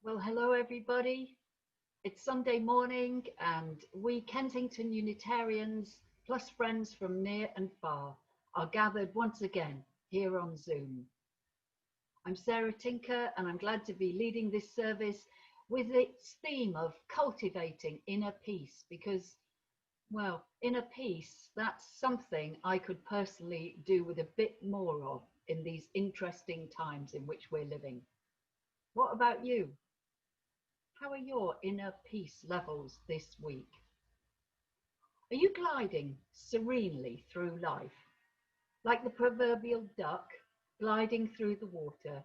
Well, hello everybody. It's Sunday morning and we Kensington Unitarians plus friends from near and far are gathered once again here on Zoom. I'm Sarah Tinker and I'm glad to be leading this service with its theme of cultivating inner peace because, well, inner peace, that's something I could personally do with a bit more of in these interesting times in which we're living. What about you? How are your inner peace levels this week? Are you gliding serenely through life, like the proverbial duck gliding through the water,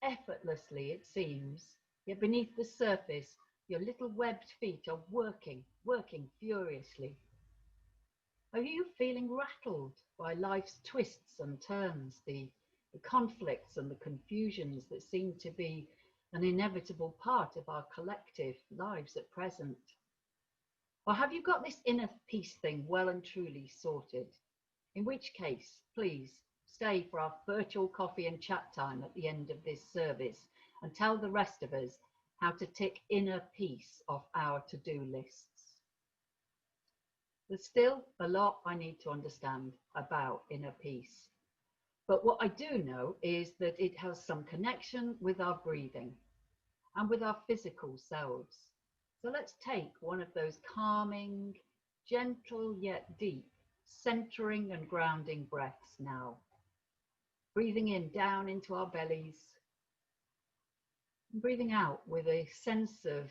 effortlessly it seems, yet beneath the surface, your little webbed feet are working furiously? Are you feeling rattled by life's twists and turns, the conflicts and the confusions that seem to be an inevitable part of our collective lives at present? Or have you got this inner peace thing well and truly sorted? In which case, please stay for our virtual coffee and chat time at the end of this service and tell the rest of us how to tick inner peace off our to-do lists. There's still a lot I need to understand about inner peace. But what I do know is that it has some connection with our breathing and with our physical selves. So let's take one of those calming, gentle yet deep, centering and grounding breaths now. Breathing in down into our bellies, and breathing out with a sense of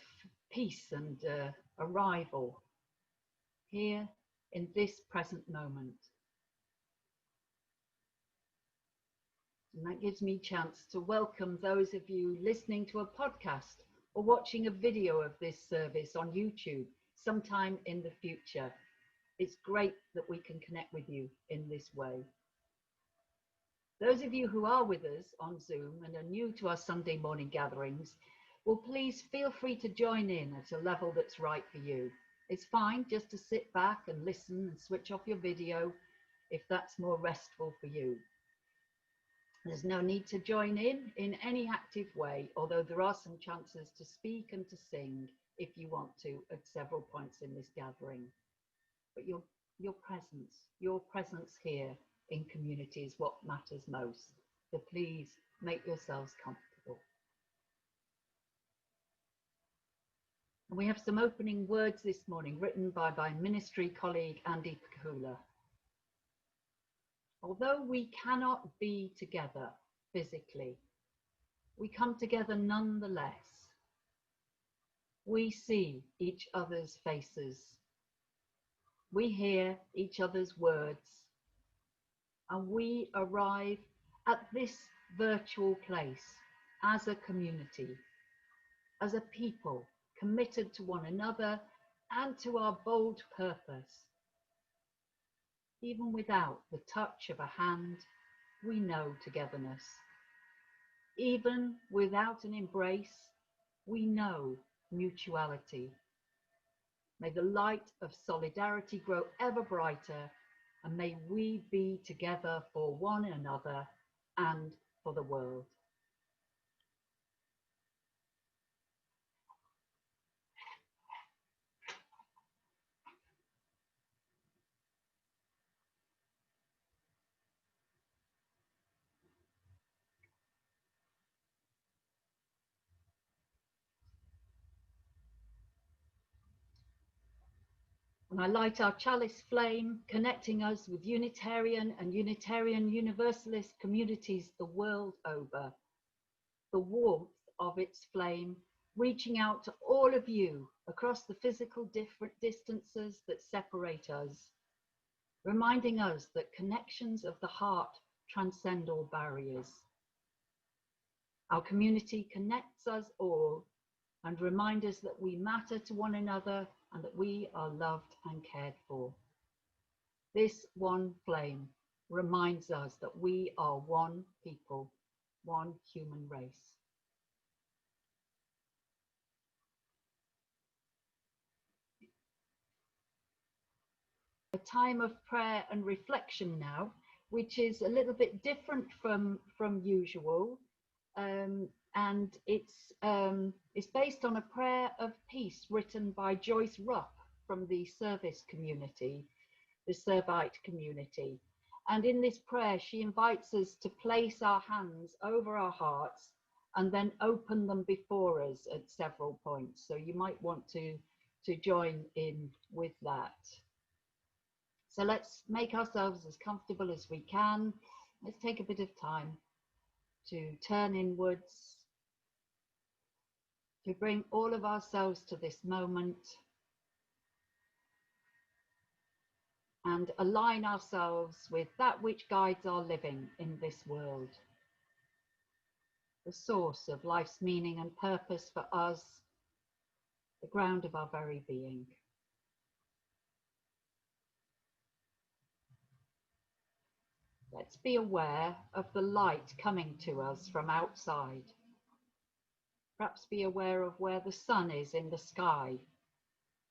peace and arrival here in this present moment. And that gives me a chance to welcome those of you listening to a podcast or watching a video of this service on YouTube sometime in the future. It's great that we can connect with you in this way. Those of you who are with us on Zoom and are new to our Sunday morning gatherings, well, please feel free to join in at a level that's right for you. It's fine just to sit back and listen and switch off your video if that's more restful for you. There's no need to join in any active way, although there are some chances to speak and to sing if you want to at several points in this gathering. But your presence here in community is what matters most. So please make yourselves comfortable. And we have some opening words this morning written by my ministry colleague Andy Pakula. Although we cannot be together physically, we come together nonetheless. We see each other's faces. We hear each other's words. And we arrive at this virtual place as a community, as a people committed to one another and to our bold purpose. Even without the touch of a hand, we know togetherness. Even without an embrace, we know mutuality. May the light of solidarity grow ever brighter, and may we be together for one another and for the world. And I light our chalice flame, connecting us with Unitarian and Unitarian Universalist communities the world over. The warmth of its flame reaching out to all of you across the physical different distances that separate us, reminding us that connections of the heart transcend all barriers. Our community connects us all and reminds us that we matter to one another and that we are loved and cared for. This one flame reminds us that we are one people, one human race. A time of prayer and reflection now, which is a little bit different from usual. and it's based on a prayer of peace written by Joyce Rupp from the service community, the Servite community. And in this prayer, she invites us to place our hands over our hearts and then open them before us at several points. So you might want to join in with that. So let's make ourselves as comfortable as we can. Let's take a bit of time to turn inwards, to bring all of ourselves to this moment and align ourselves with that which guides our living in this world, the source of life's meaning and purpose for us, the ground of our very being. Let's be aware of the light coming to us from outside. Perhaps be aware of where the sun is in the sky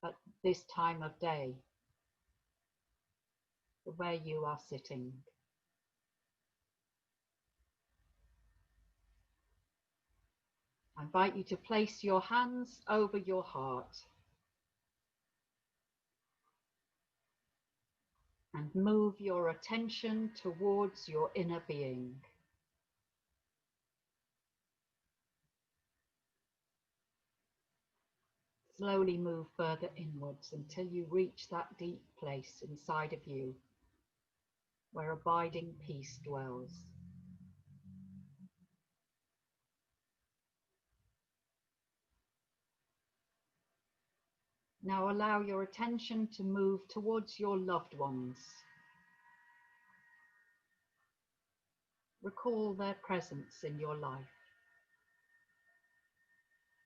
at this time of day, where you are sitting. I invite you to place your hands over your heart and move your attention towards your inner being. Slowly move further inwards until you reach that deep place inside of you where abiding peace dwells. Now allow your attention to move towards your loved ones. Recall their presence in your life.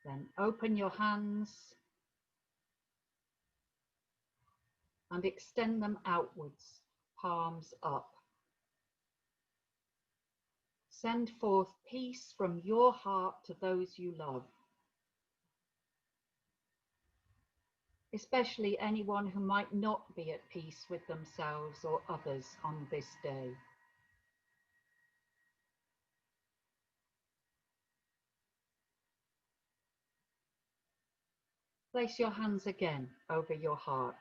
Then open your hands and extend them outwards, palms up. Send forth peace from your heart to those you love, especially anyone who might not be at peace with themselves or others on this day. Place your hands again over your heart.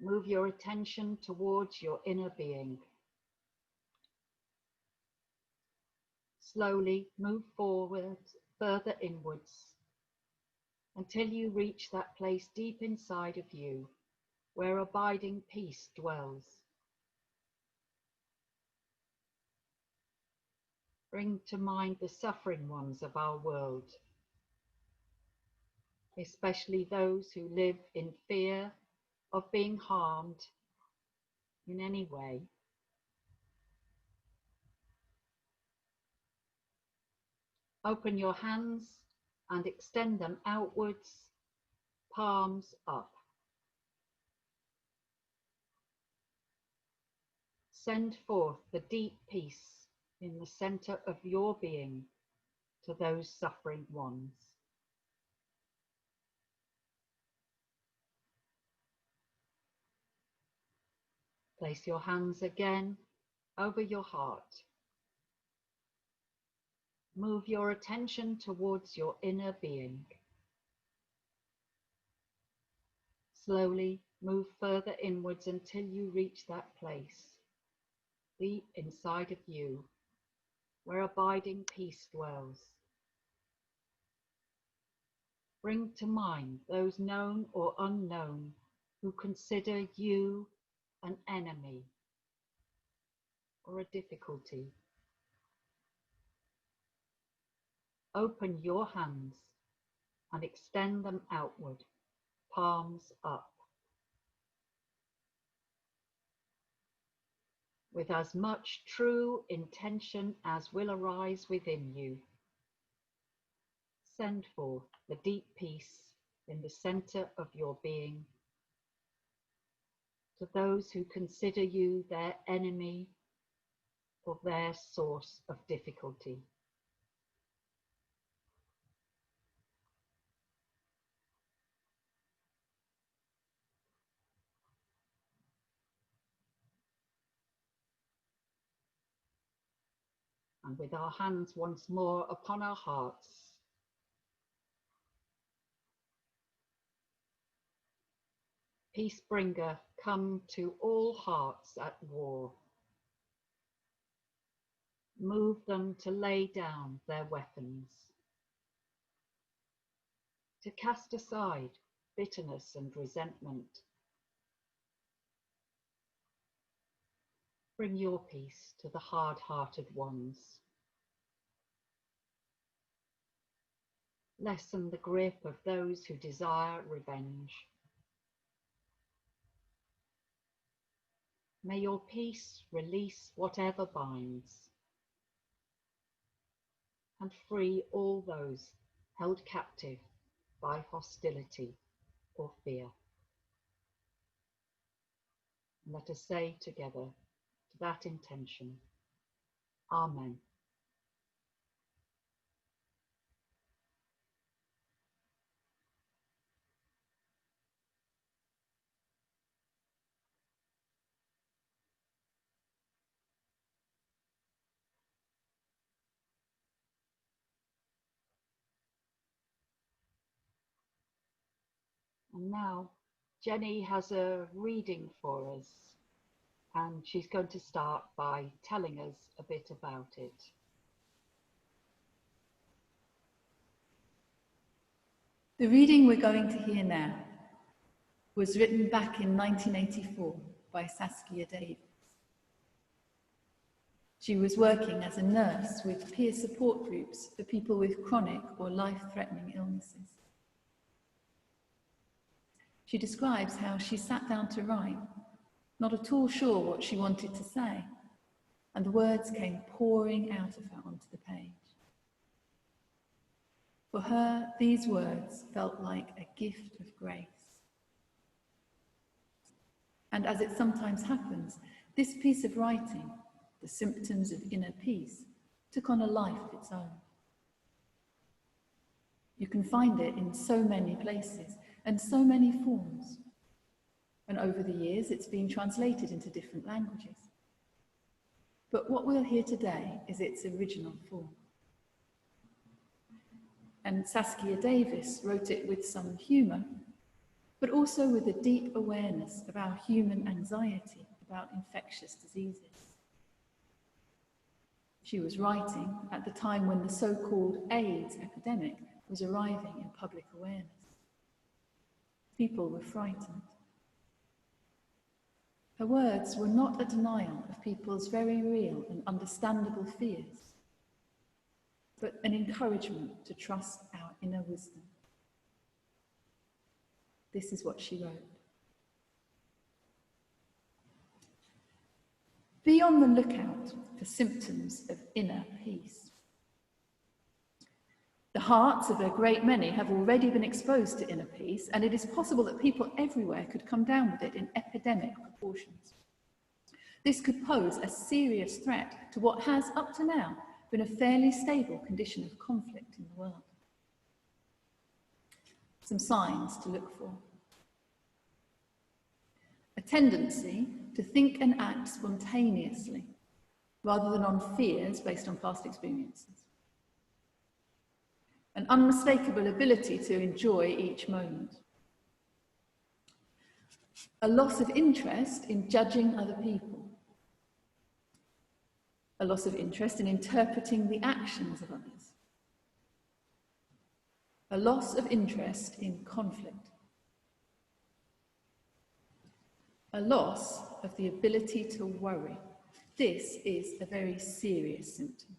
Move your attention towards your inner being. Slowly move forward, further inwards, until you reach that place deep inside of you where abiding peace dwells. Bring to mind the suffering ones of our world, especially those who live in fear of being harmed in any way. Open your hands and extend them outwards, palms up. Send forth the deep peace in the center of your being to those suffering ones. Place your hands again over your heart. Move your attention towards your inner being. Slowly move further inwards until you reach that place deep inside of you where abiding peace dwells. Bring to mind those known or unknown who consider you an enemy or a difficulty. Open your hands and extend them outward, palms up. With as much true intention as will arise within you, send forth the deep peace in the center of your being to those who consider you their enemy or their source of difficulty. And with our hands once more upon our hearts, peace bringer, come to all hearts at war. Move them to lay down their weapons, to cast aside bitterness and resentment. Bring your peace to the hard-hearted ones. Lessen the grip of those who desire revenge. May your peace release whatever binds, and free all those held captive by hostility or fear. Let us say together to that intention, Amen. And now Jenny has a reading for us, and she's going to start by telling us a bit about it. The reading we're going to hear now was written back in 1984 by Saskia Davis. She was working as a nurse with peer support groups for people with chronic or life-threatening illnesses. She describes how she sat down to write, not at all sure what she wanted to say, and the words came pouring out of her onto the page. For her, these words felt like a gift of grace. And as it sometimes happens, this piece of writing, The Symptoms of Inner Peace, took on a life of its own. You can find it in so many places and so many forms. And over the years, it's been translated into different languages. But what we'll hear today is its original form. And Saskia Davis wrote it with some humour, but also with a deep awareness of our human anxiety about infectious diseases. She was writing at the time when the so-called AIDS epidemic was arriving in public awareness. People were frightened. Her words were not a denial of people's very real and understandable fears, but an encouragement to trust our inner wisdom. This is what she wrote. Be on the lookout for symptoms of inner peace. The hearts of a great many have already been exposed to inner peace, and it is possible that people everywhere could come down with it in epidemic proportions. This could pose a serious threat to what has, up to now, been a fairly stable condition of conflict in the world. Some signs to look for. A tendency to think and act spontaneously, rather than on fears based on past experiences. An unmistakable ability to enjoy each moment. A loss of interest in judging other people. A loss of interest in interpreting the actions of others. A loss of interest in conflict. A loss of the ability to worry. This is a very serious symptom.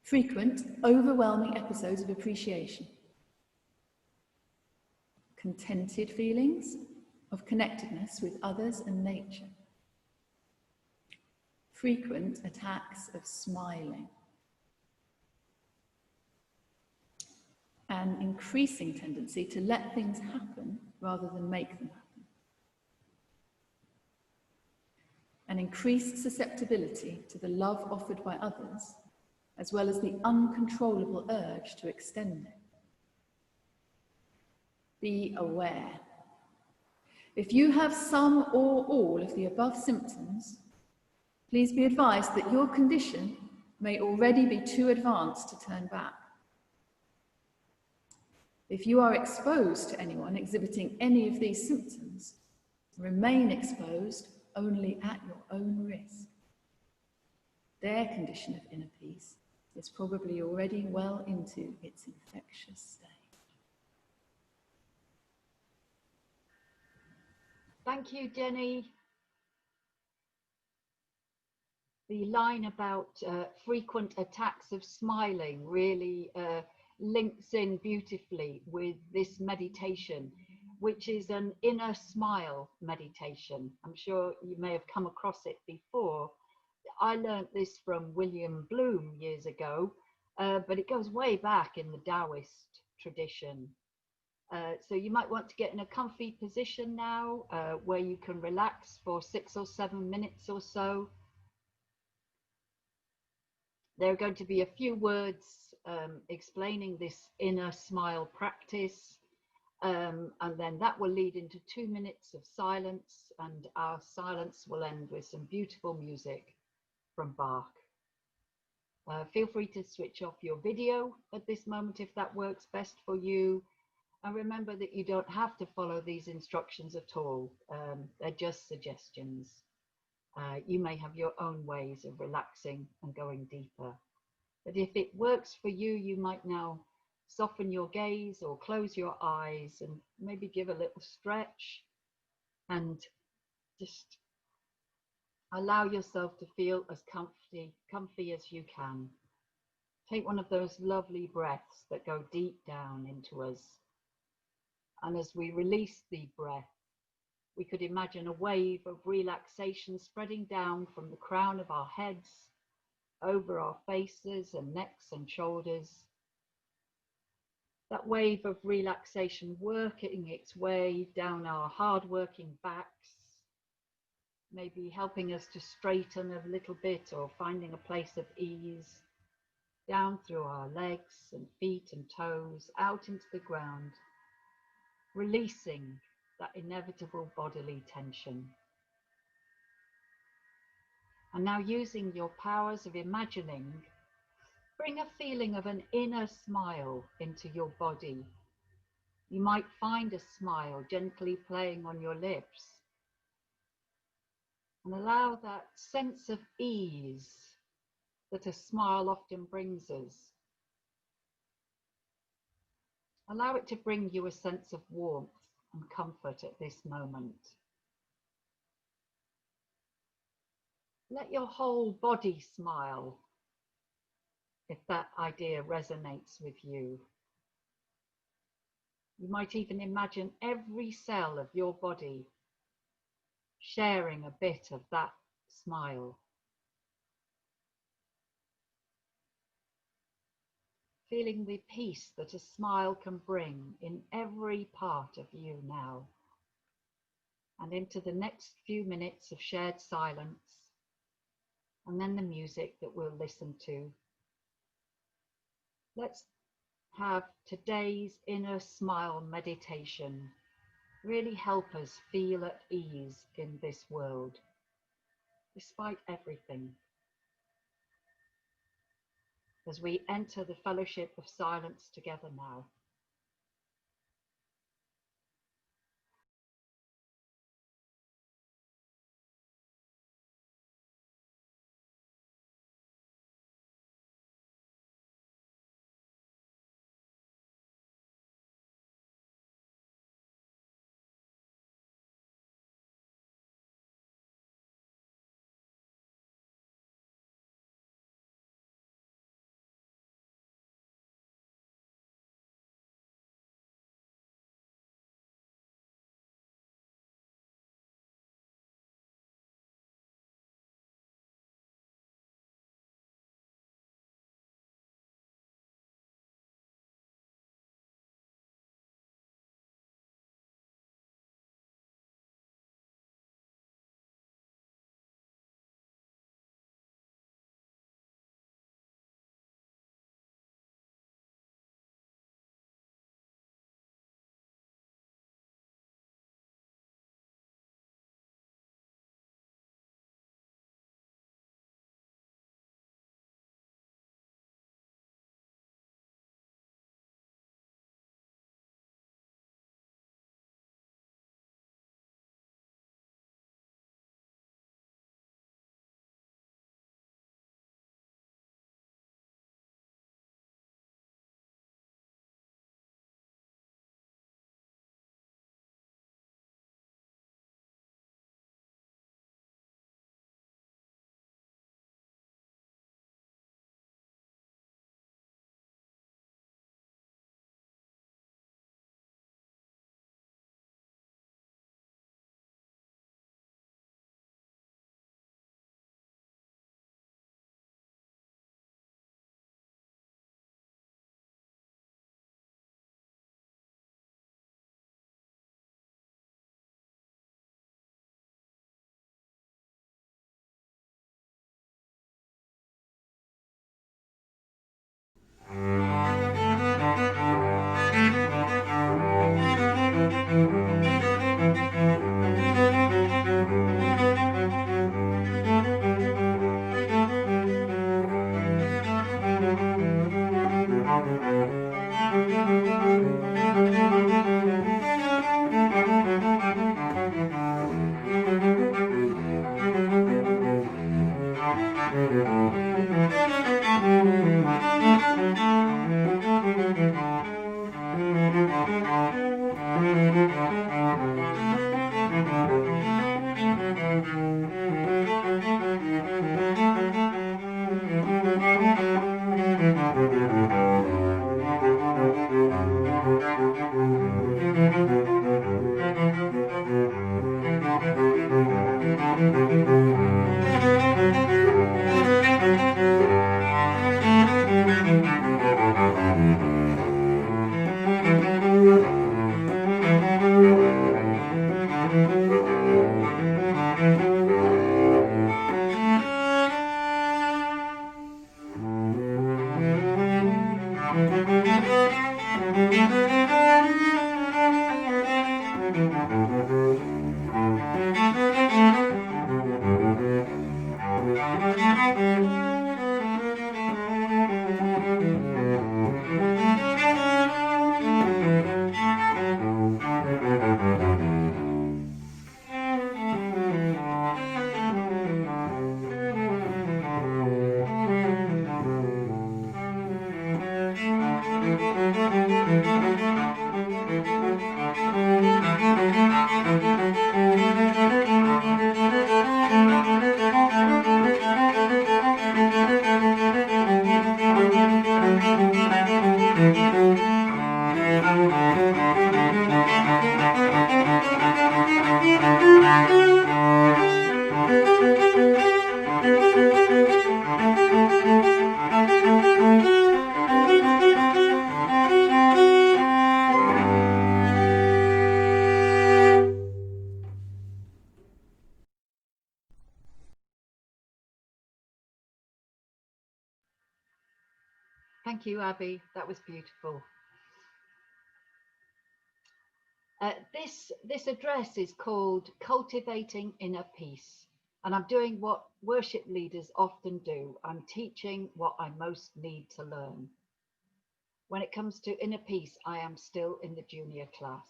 Frequent, overwhelming episodes of appreciation. Contented feelings of connectedness with others and nature. Frequent attacks of smiling. An increasing tendency to let things happen rather than make them happen. An increased susceptibility to the love offered by others, as well as the uncontrollable urge to extend it. Be aware. If you have some or all of the above symptoms, Please be advised that your condition may already be too advanced to turn back. If you are exposed to anyone exhibiting any of these symptoms, remain exposed only at your own risk. Their condition of inner peace is probably already well into its infectious stage. Thank you, Jenny. The line about frequent attacks of smiling really links in beautifully with this meditation, which is an inner smile meditation. I'm sure you may have come across it before. I learned this from William Bloom years ago, but it goes way back in the Taoist tradition. So you might want to get in a comfy position now where you can relax for 6 or 7 minutes or so. There are going to be a few words explaining this inner smile practice, and then that will lead into 2 minutes of silence, and our silence will end with some beautiful music from Bach. Feel free to switch off your video at this moment if that works best for you. And remember that you don't have to follow these instructions at all. They're just suggestions. You may have your own ways of relaxing and going deeper. But if it works for you, you might now soften your gaze or close your eyes and maybe give a little stretch and just allow yourself to feel as comfy as you can. Take one of those lovely breaths that go deep down into us. And as we release the breath, we could imagine a wave of relaxation spreading down from the crown of our heads, over our faces and necks and shoulders. That wave of relaxation working its way down our hard-working backs, maybe helping us to straighten a little bit or finding a place of ease, down through our legs and feet and toes, out into the ground, releasing that inevitable bodily tension. And now, using your powers of imagining, bring a feeling of an inner smile into your body. You might find a smile gently playing on your lips. And allow that sense of ease that a smile often brings us. Allow it to bring you a sense of warmth and comfort at this moment. Let your whole body smile if that idea resonates with you. You might even imagine every cell of your body sharing a bit of that smile. Feeling the peace that a smile can bring in every part of you now. And into the next few minutes of shared silence, and then the music that we'll listen to. Let's have today's inner smile meditation really help us feel at ease in this world, despite everything. As we enter the fellowship of silence together now. Thank you, Abby. That was beautiful. This address is called Cultivating Inner Peace, and I'm doing what worship leaders often do. I'm teaching what I most need to learn. When it comes to inner peace, I am still in the junior class,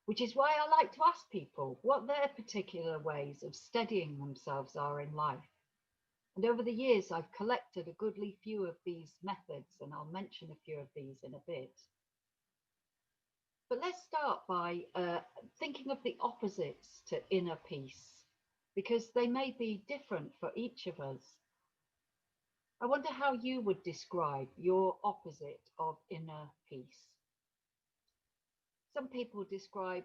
which is why I like to ask people what their particular ways of steadying themselves are in life. And over the years, I've collected a goodly few of these methods, and I'll mention a few of these in a bit. But let's start by thinking of the opposites to inner peace, because they may be different for each of us. I wonder how you would describe your opposite of inner peace. Some people describe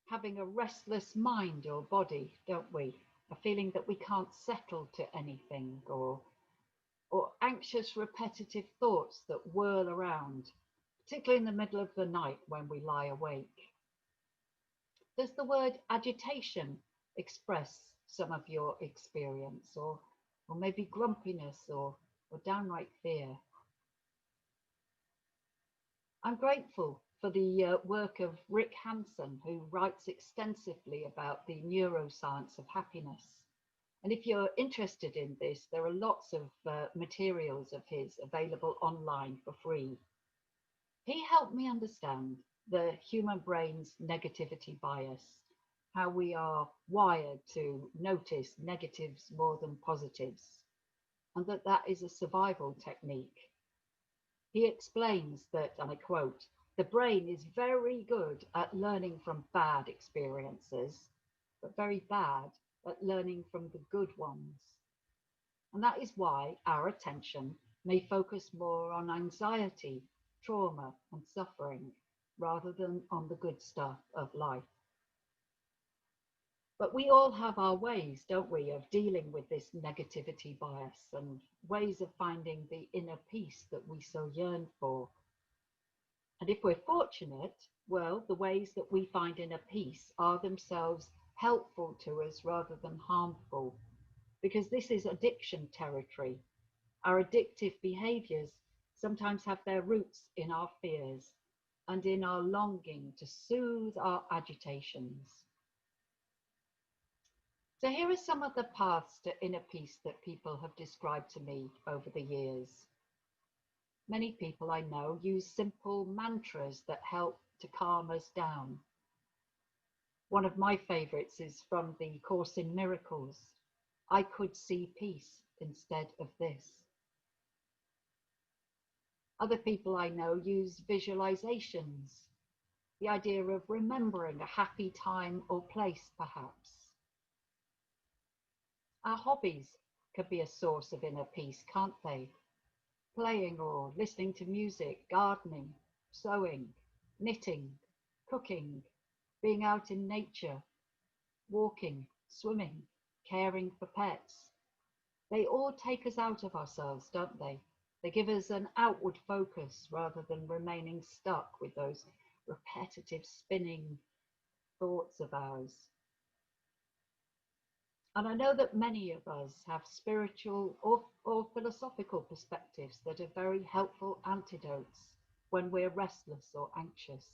having a restless mind or body, don't we? A feeling that we can't settle to anything, or anxious, repetitive thoughts that whirl around, particularly in the middle of the night when we lie awake. Does the word agitation express some of your experience, or maybe grumpiness or downright fear? I'm grateful for the work of Rick Hanson, who writes extensively about the neuroscience of happiness. And if you're interested in this, there are lots of materials of his available online for free. He helped me understand the human brain's negativity bias, how we are wired to notice negatives more than positives, and that is a survival technique. He explains that, and I quote, the brain is very good at learning from bad experiences, but very bad at learning from the good ones. And that is why our attention may focus more on anxiety, trauma, and suffering, rather than on the good stuff of life. But we all have our ways, don't we, of dealing with this negativity bias, and ways of finding the inner peace that we so yearn for. And if we're fortunate, well, the ways that we find inner peace are themselves helpful to us rather than harmful, because this is addiction territory. Our addictive behaviors sometimes have their roots in our fears and in our longing to soothe our agitations. So here are some of the paths to inner peace that people have described to me over the years. Many people I know use simple mantras that help to calm us down. One of my favorites is from the Course in Miracles. I could see peace instead of this. Other people I know use visualizations, the idea of remembering a happy time or place, perhaps. Our hobbies could be a source of inner peace, can't they? Playing or listening to music, gardening, sewing, knitting, cooking, being out in nature, walking, swimming, caring for pets. They all take us out of ourselves, don't they? They give us an outward focus rather than remaining stuck with those repetitive spinning thoughts of ours. And I know that many of us have spiritual or philosophical perspectives that are very helpful antidotes when we're restless or anxious.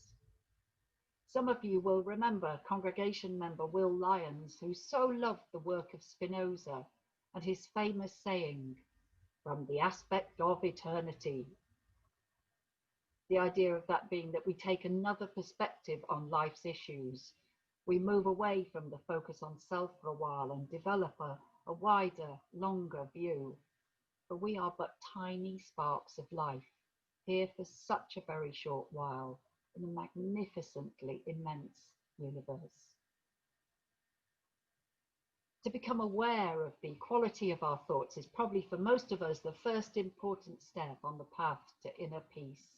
Some of you will remember congregation member Will Lyons, who so loved the work of Spinoza and his famous saying, "From the aspect of eternity." The idea of that being that we take another perspective on life's issues. We move away from the focus on self for a while and develop a wider, longer view. For we are but tiny sparks of life, here for such a very short while in a magnificently immense universe. To become aware of the quality of our thoughts is probably for most of us the first important step on the path to inner peace.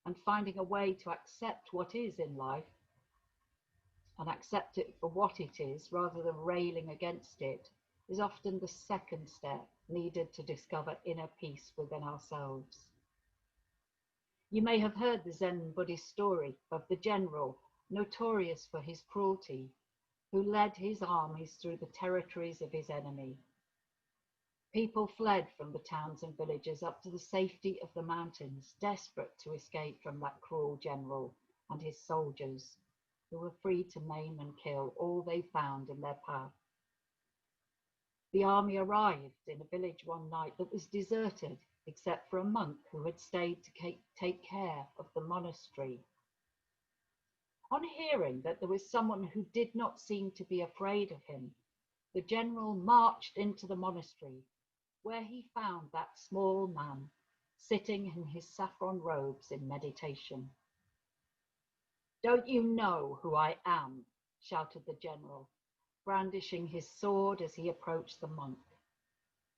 And finding a way to accept what is in life and accept it for what it is rather than railing against it is often the second step needed to discover inner peace within ourselves. You may have heard the Zen Buddhist story of the general, notorious for his cruelty, who led his armies through the territories of his enemy. People fled from the towns and villages up to the safety of the mountains, desperate to escape from that cruel general and his soldiers, who were free to maim and kill all they found in their path. The army arrived in a village one night that was deserted, except for a monk who had stayed to take care of the monastery. On hearing that there was someone who did not seem to be afraid of him, the general marched into the monastery, where he found that small man sitting in his saffron robes in meditation. "Don't you know who I am?" shouted the general, brandishing his sword as he approached the monk.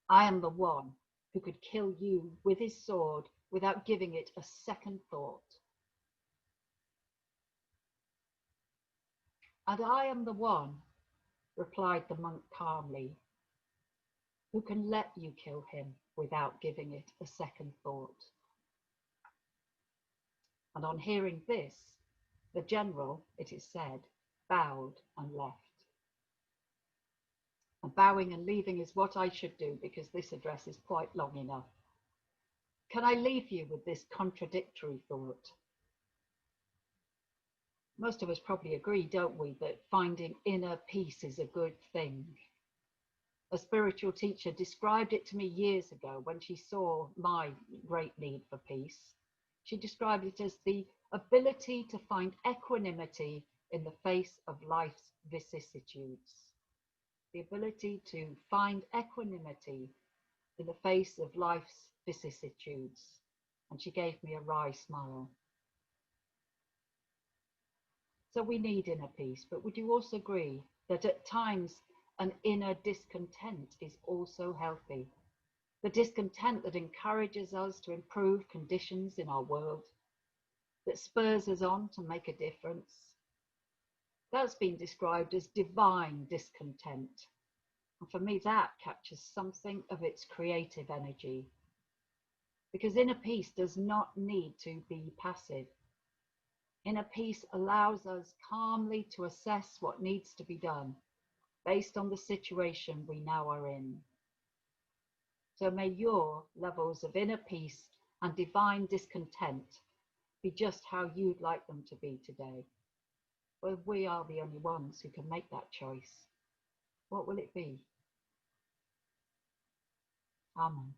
"I am the one who could kill you with his sword without giving it a second thought. And I am the one," replied the monk calmly, "who can let you kill him without giving it a second thought." And on hearing this, the general, it is said, bowed and left. And bowing and leaving is what I should do because this address is quite long enough. Can I leave you with this contradictory thought? Most of us probably agree, don't we, that finding inner peace is a good thing. A spiritual teacher described it to me years ago when she saw my great need for peace. She described it as the ability to find equanimity in the face of life's vicissitudes. The ability to find equanimity in the face of life's vicissitudes. And she gave me a wry smile. So we need inner peace, but would you also agree that at times an inner discontent is also healthy? The discontent that encourages us to improve conditions in our world, that spurs us on to make a difference. That's been described as divine discontent. And for me, that captures something of its creative energy. Because inner peace does not need to be passive. Inner peace allows us calmly to assess what needs to be done based on the situation we now are in. So may your levels of inner peace and divine discontent be just how you'd like them to be today. But we are the only ones who can make that choice. What will it be? Amen.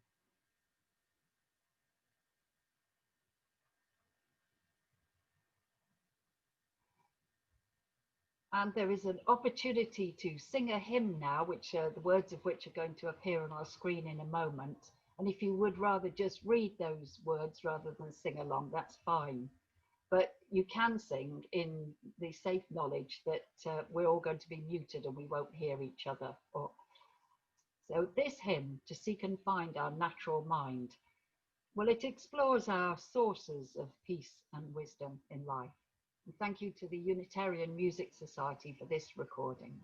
And there is an opportunity to sing a hymn now, which the words of which are going to appear on our screen in a moment. And if you would rather just read those words rather than sing along, that's fine. But you can sing in the safe knowledge that we're all going to be muted and we won't hear each other. So this hymn, To Seek and Find Our Natural Mind, well, it explores our sources of peace and wisdom in life. And thank you to the Unitarian Music Society for this recording.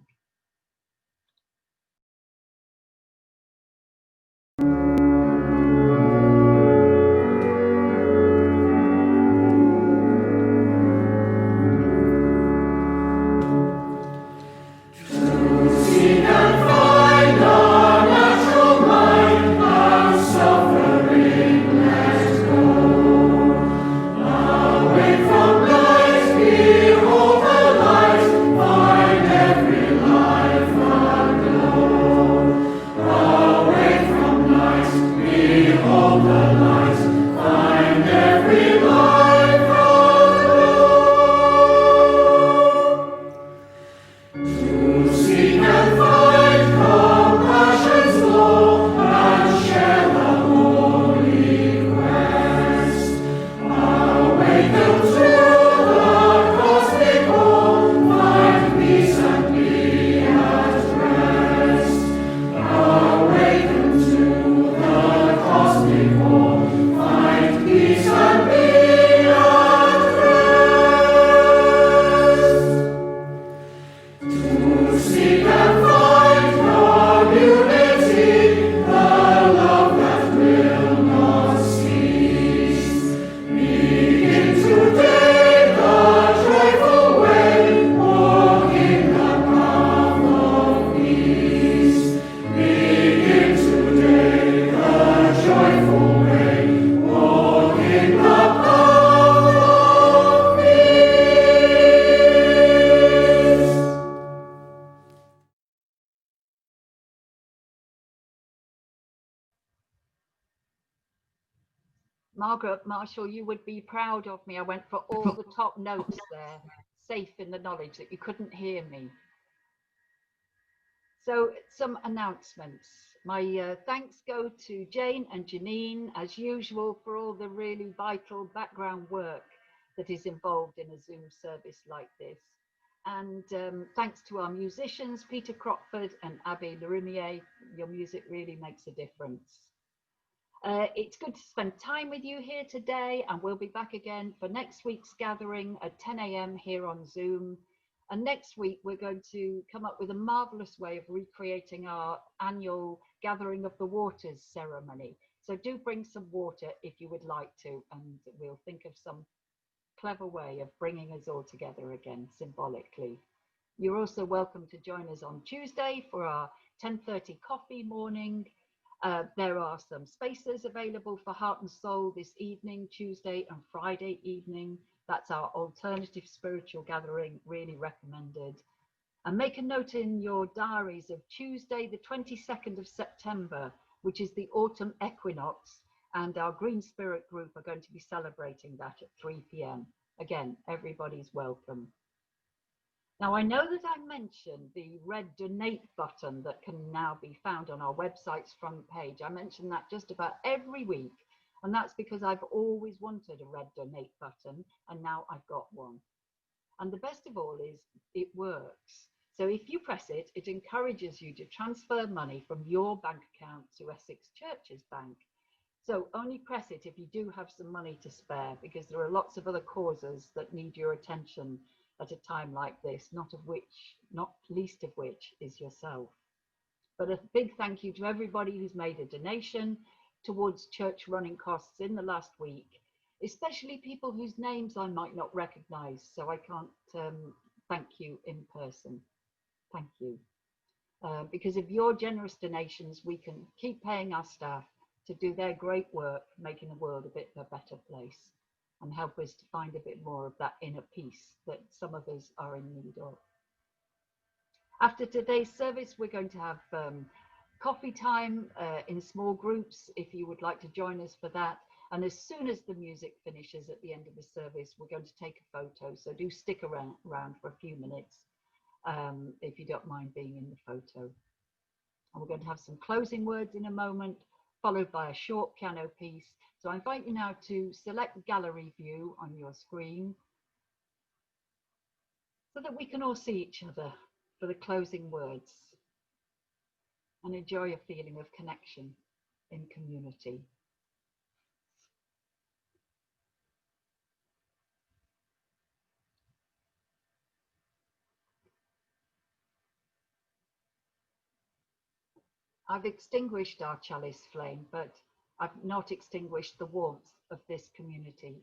Margaret Marshall, you would be proud of me. I went for all the top notes there, safe in the knowledge that you couldn't hear me. So some announcements. My thanks go to Jane and Janine, as usual, for all the really vital background work that is involved in a Zoom service like this. And thanks to our musicians, Peter Crockford and Abby Larumier. Your music really makes a difference. It's good to spend time with you here today, and we'll be back again for next week's gathering at 10 a.m. here on Zoom. And next week, we're going to come up with a marvelous way of recreating our annual Gathering of the Waters ceremony. So do bring some water if you would like to, and we'll think of some clever way of bringing us all together again symbolically. You're also welcome to join us on Tuesday for our 10:30 coffee morning. There are some spaces available for Heart and Soul this evening, Tuesday and Friday evening. That's our alternative spiritual gathering, really recommended. And make a note in your diaries of Tuesday, the 22nd of September, which is the autumn equinox, and our Green Spirit group are going to be celebrating that at 3 p.m. Again, everybody's welcome. Now, I know that I mentioned the red donate button that can now be found on our website's front page. I mention that just about every week, and that's because I've always wanted a red donate button, and now I've got one. And the best of all is it works. So if you press it, it encourages you to transfer money from your bank account to Essex Church's bank. So only press it if you do have some money to spare, because there are lots of other causes that need your attention at a time like this, not least of which is yourself. But a big thank you to everybody who's made a donation towards church running costs in the last week, especially people whose names I might not recognize, so I can't thank you in person. Thank you. Because of your generous donations, we can keep paying our staff to do their great work, making the world a bit of a better place, and help us to find a bit more of that inner peace that some of us are in need of. After today's service, we're going to have coffee time in small groups if you would like to join us for that. And as soon as the music finishes at the end of the service, we're going to take a photo. So do stick around for a few minutes. if you don't mind being in the photo. And we're going to have some closing words in a moment, followed by a short piano piece. So I invite you now to select gallery view on your screen so that we can all see each other for the closing words and enjoy a feeling of connection in community. I've extinguished our chalice flame, but I've not extinguished the warmth of this community.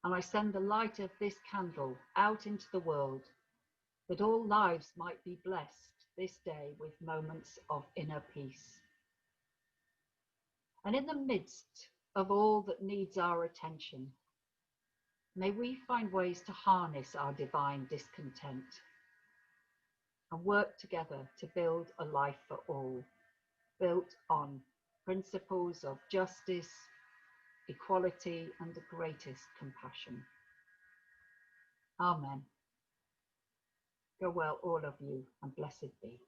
And I send the light of this candle out into the world, that all lives might be blessed this day with moments of inner peace. And in the midst of all that needs our attention, may we find ways to harness our divine discontent and work together to build a life for all, built on principles of justice, equality, and the greatest compassion. Amen. Go well, all of you, and blessed be.